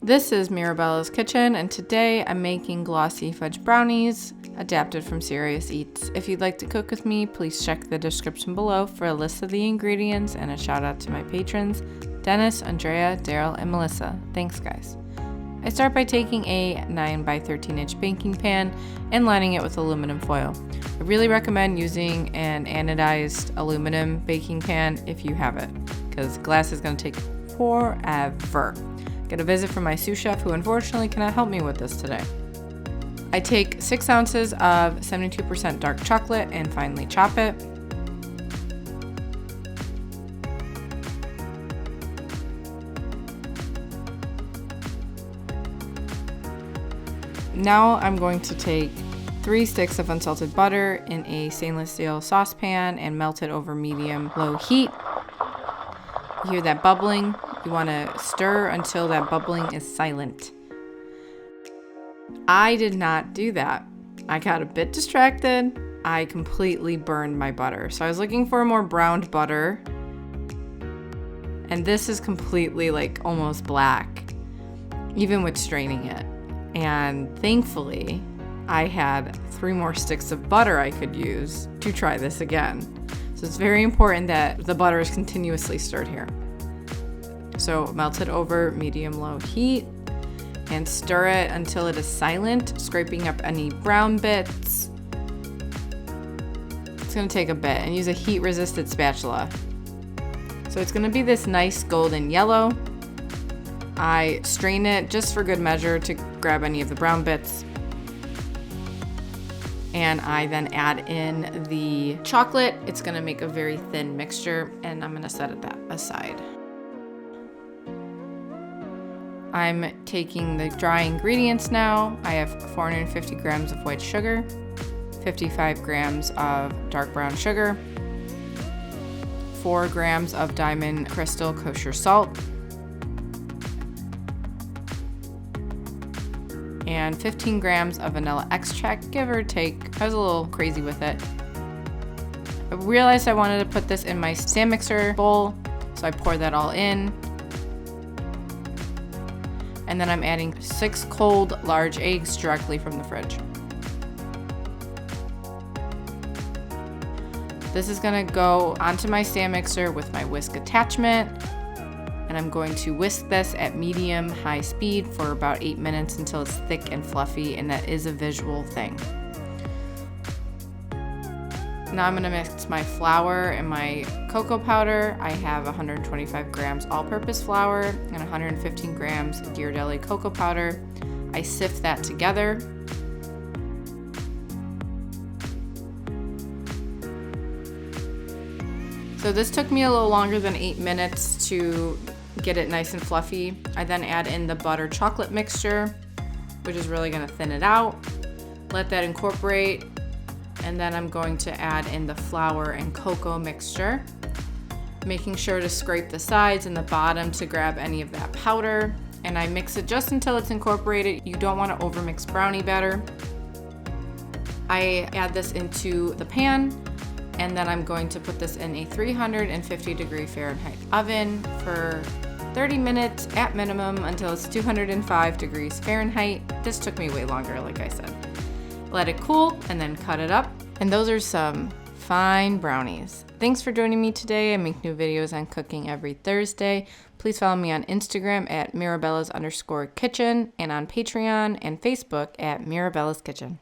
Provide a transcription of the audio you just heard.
This is Mirabella's Kitchen, and today I'm making glossy fudge brownies, adapted from Serious Eats. If you'd like to cook with me, please check the description below for a list of the ingredients and a shout out to my patrons, Dennis, Andrea, Daryl, and Melissa. Thanks, guys. I start by taking a 9 by 13 inch baking pan and lining it with aluminum foil. I really recommend using an anodized aluminum baking pan if you have it, because glass is going to take forever. Get a visit from my sous chef, who unfortunately cannot help me with this today. I take 6 ounces of 72% dark chocolate and finely chop it. Now I'm going to take 3 sticks of unsalted butter in a stainless steel saucepan and melt it over medium-low heat. You hear that bubbling? You want to stir until that bubbling is silent. I did not do that. I got a bit distracted. I completely burned my butter. So I was looking for a more browned butter. And this is completely like almost black, even with straining it. And thankfully, I had 3 more sticks of butter I could use to try this again. So it's very important that the butter is continuously stirred here. So melt it over medium-low heat and stir it until it is silent, scraping up any brown bits. It's gonna take a bit, and use a heat-resistant spatula. So it's gonna be this nice golden yellow. I strain it just for good measure to grab any of the brown bits. And I then add in the chocolate. It's gonna make a very thin mixture, and I'm gonna set that aside. I'm taking the dry ingredients now. I have 450 grams of white sugar, 55 grams of dark brown sugar, 4 grams of diamond crystal kosher salt, and 15 grams of vanilla extract, give or take. I was a little crazy with it. I realized I wanted to put this in my stand mixer bowl, so I poured that all in. And then I'm adding 6 cold, large eggs directly from the fridge. This is gonna go onto my stand mixer with my whisk attachment. And I'm going to whisk this at medium-high speed for about 8 minutes until it's thick and fluffy, and that is a visual thing. Now I'm gonna mix my flour and my cocoa powder. I have 125 grams all-purpose flour and 115 grams Ghirardelli cocoa powder. I sift that together. So this took me a little longer than 8 minutes to get it nice and fluffy. I then add in the butter chocolate mixture, which is really gonna thin it out. Let that incorporate. And then I'm going to add in the flour and cocoa mixture, making sure to scrape the sides and the bottom to grab any of that powder. And I mix it just until it's incorporated. You don't want to overmix brownie batter. I add this into the pan, and then I'm going to put this in a 350 degree Fahrenheit oven for 30 minutes at minimum until it's 205 degrees Fahrenheit. This took me way longer, like I said. Let it cool and then cut it up. And those are some fine brownies. Thanks for joining me today. I make new videos on cooking every Thursday. Please follow me on Instagram at Mirabella's_kitchen and on Patreon and Facebook at Mirabella's Kitchen.